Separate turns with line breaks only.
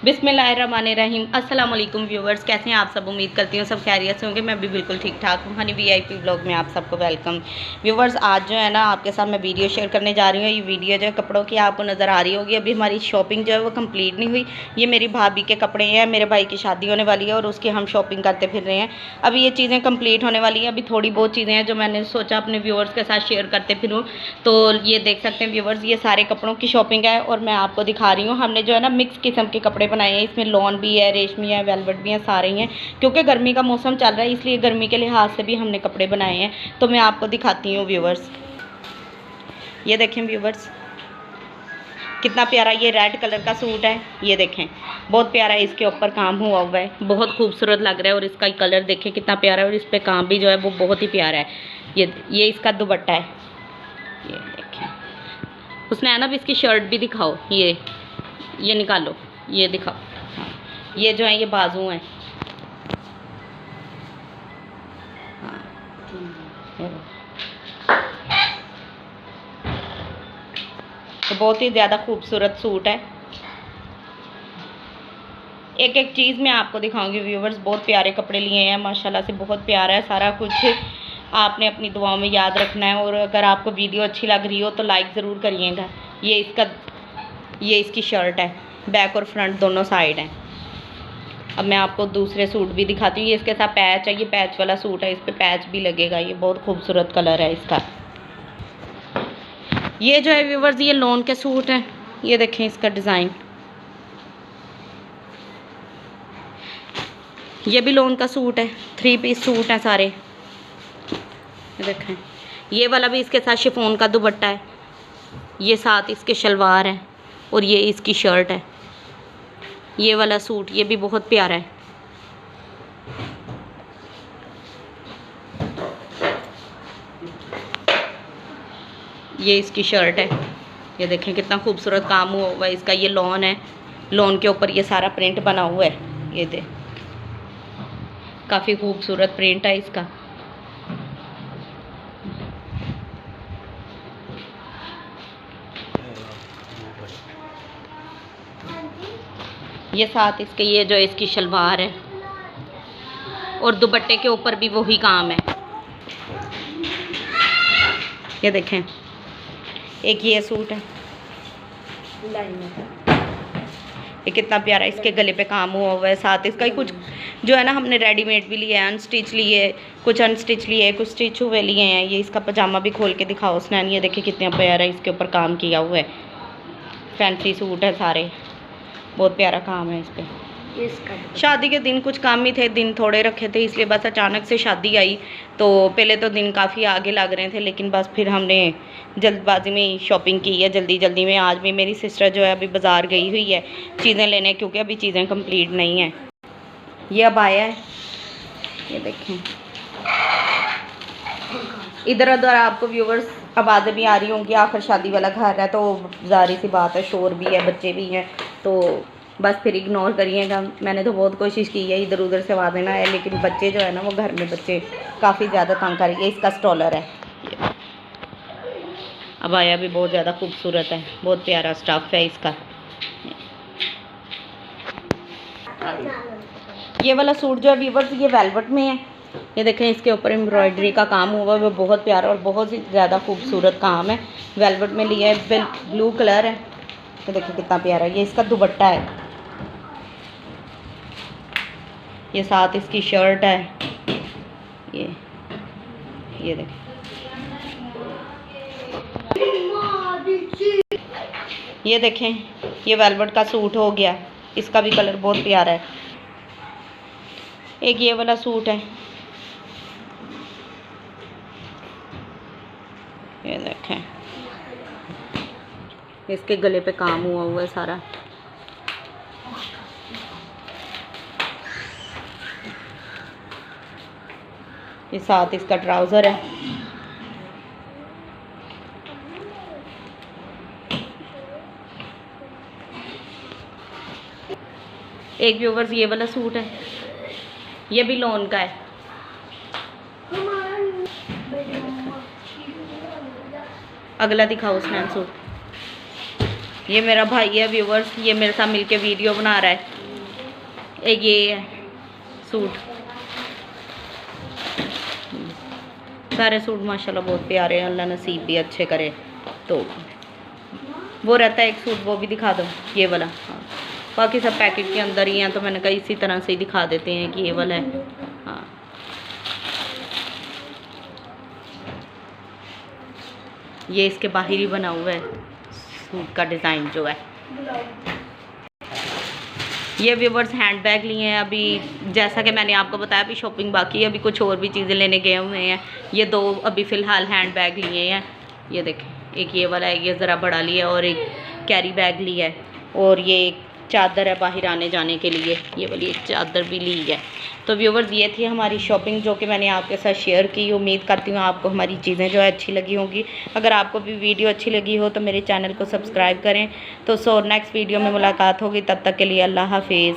बिस्मिल्लाहिर्रहमानिर्रहीम। अस्सलाम वालेकुम व्यूवर्स, कैसे हैं आप सब। उम्मीद करती हूँ सब खैरियत से होंगे। मैं भी बिल्कुल ठीक ठाक हूँ। हनी वीआईपी व्लॉग में आप सबको वेलकम। व्यूवर्स, आज जो है ना आपके साथ मैं वीडियो शेयर करने जा रही हूँ। ये वीडियो जो है कपड़ों की आपको नज़र आ रही होगी। अभी हमारी शॉपिंग जो है वो कंप्लीट नहीं हुई। ये मेरी भाभी के कपड़े हैं, मेरे भाई की शादी होने वाली है और उसकी हम शॉपिंग करते फिर रहे हैं। अभी ये चीज़ें कंप्लीट होने वाली हैं। अभी थोड़ी बहुत चीज़ें हैं जो मैंने सोचा अपने व्यूवर्स के साथ शेयर करते फिरूँ। तो ये देख सकते हैं व्यूवर्स, ये सारे कपड़ों की शॉपिंग है और मैं आपको दिखा रही हूँ। हमने जो है ना मिक्स किस्म के कपड़े बनाए हैं। इसमें लॉन भी है, रेशमी है, वेलवेट भी है, सारे हैं। क्योंकि गर्मी का मौसम चल रहा है इसलिए गर्मी के लिहाज से भी हमने कपड़े बनाए हैं। तो मैं आपको दिखाती हूँ व्यूवर्स। ये देखें व्यूवर्स, कितना प्यारा ये रेड कलर का सूट है। ये देखें, बहुत प्यारा है, इसके ऊपर काम हुआ हुआ है, बहुत खूबसूरत लग रहा है। और इसका कलर देखें कितना प्यारा है और इस पर काम भी जो है वो बहुत ही प्यारा है। ये इसका दुपट्टा है। ये देखें, उसने है ना भी इसकी शर्ट भी दिखाओ। ये निकालो, ये दिखाओ। हाँ, ये जो है ये बाजू हैं। हाँ, तो बहुत ही ज़्यादा खूबसूरत सूट है। एक एक चीज़ मैं आपको दिखाऊंगी व्यूवर्स। बहुत प्यारे कपड़े लिए हैं माशाल्लाह से, बहुत प्यारा है सारा कुछ। आपने अपनी दुआओं में याद रखना है और अगर आपको वीडियो अच्छी लग रही हो तो लाइक ज़रूर करिएगा। ये इसकी शर्ट है, बैक और फ्रंट दोनों साइड हैं। अब मैं आपको दूसरे सूट भी दिखाती हूँ। ये इसके साथ पैच है, ये पैच वाला सूट है, इस पर पैच भी लगेगा। ये बहुत खूबसूरत कलर है इसका। ये जो है व्यूवर्स, ये लॉन के सूट हैं। ये देखें इसका डिज़ाइन, ये भी लॉन का सूट है। 3 पीस सूट हैं सारे। ये देखें, ये वाला भी इसके साथ शिफॉन का दुपट्टा है। ये साथ इसके शलवार है और ये इसकी शर्ट है। ये वाला सूट ये भी बहुत प्यारा है। ये इसकी शर्ट है। ये देखें कितना खूबसूरत काम हुआ हुआ है इसका। ये लॉन है, लॉन के ऊपर ये सारा प्रिंट बना हुआ है। ये देख, काफ़ी खूबसूरत प्रिंट है इसका। ये साथ इसके ये जो इसकी शलवार है और दुपट्टे के ऊपर भी वही काम है। ये देखें, एक ये सूट है, ये कितना प्यारा, इसके गले पे काम हुआ हुआ है। साथ इसका ही कुछ जो है ना हमने रेडीमेड भी लिए हैं, अनस्टिच लिए, कुछ अनस्टिच लिए, कुछ स्टिच हुए लिए हैं। ये इसका पजामा भी खोल के दिखाओ उसने। ये देखिए कितना प्यारा इसके ऊपर काम किया हुआ है। फैंसी सूट है सारे, बहुत प्यारा काम है इस पर। शादी के दिन कुछ काम ही थे, दिन थोड़े रखे थे इसलिए बस अचानक से शादी आई। तो पहले तो दिन काफ़ी आगे लग रहे थे लेकिन बस फिर हमने जल्दबाजी में शॉपिंग की है, जल्दी जल्दी में। आज भी मेरी सिस्टर जो है अभी बाज़ार गई हुई है चीज़ें लेने, क्योंकि अभी चीज़ें कंप्लीट नहीं हैं। ये अब आया है, ये देखें। इधर उधर आपको व्यूवर्स आवाज़ें भी आ रही होंगी, आखिर शादी वाला घर है तो ज़ाहिर सी बात है, शोर भी है, बच्चे भी हैं, तो बस फिर इग्नोर करिएगा। मैंने तो बहुत कोशिश की है इधर उधर से आवाज़ें ना आए, लेकिन बच्चे जो है ना वो घर में बच्चे काफ़ी ज़्यादा तंग कर रही है। इसका स्टॉलर है। अब आया भी बहुत ज़्यादा खूबसूरत है, बहुत प्यारा स्टफ़ है इसका। ये वाला सूट जो है व्यूवर्स ये वेलवेट में है। ये देखें, इसके ऊपर एम्ब्रॉयडरी का काम हुआ है, वो बहुत प्यारा और बहुत ही ज़्यादा खूबसूरत काम है। वेलवेट में लिया है, ब्लू कलर है। तो देखिए कितना प्यारा, ये इसका दुपट्टा है। ये साथ इसकी शर्ट है। ये देखें, ये देखें, ये वेलवेट का सूट हो गया। इसका भी कलर बहुत प्यारा है। एक ये वाला सूट है, ये देखें, इसके गले पे काम हुआ हुआ है सारा। ये साथ इसका ट्राउज़र है। एक व्यूवर्स ये वाला सूट है, ये भी लॉन का है। अगला दिखाओ उसने सूट। ये मेरा भाई है व्यूवर्स, ये मेरे साथ मिलके वीडियो बना रहा है। एक ये है सूट, सारे सूट माशाल्लाह बहुत प्यारे हैं, अल्लाह नसीब भी अच्छे करे। तो वो रहता है एक सूट, वो भी दिखा दो, ये वाला। हाँ, बाकी सब पैकेट के अंदर ही हैं, तो मैंने कहा इसी तरह से ही दिखा देते हैं कि ये वाला है। हाँ, ये इसके बाहर ही बना हुआ है सूट का डिज़ाइन जो है। ये व्यूवर्स हैंड बैग लिए हैं अभी, जैसा कि मैंने आपको बताया अभी शॉपिंग बाकी है, अभी कुछ और भी चीज़ें लेने गए हुए हैं। ये 2 अभी फ़िलहाल हैंड बैग लिए हैं, ये देखें, एक ये वाला है, ये ज़रा बड़ा लिया, और एक कैरी बैग लिया है, और ये एक चादर है बाहर आने जाने के लिए, ये वाली एक चादर भी ली है। तो व्यूवर्स ये थी हमारी शॉपिंग जो कि मैंने आपके साथ शेयर की। उम्मीद करती हूँ आपको हमारी चीज़ें जो है अच्छी लगी होंगी। अगर आपको भी वीडियो अच्छी लगी हो तो मेरे चैनल को सब्सक्राइब करें। तो नेक्स्ट वीडियो में मुलाकात होगी, तब तक के लिए अल्लाह हाफिज़।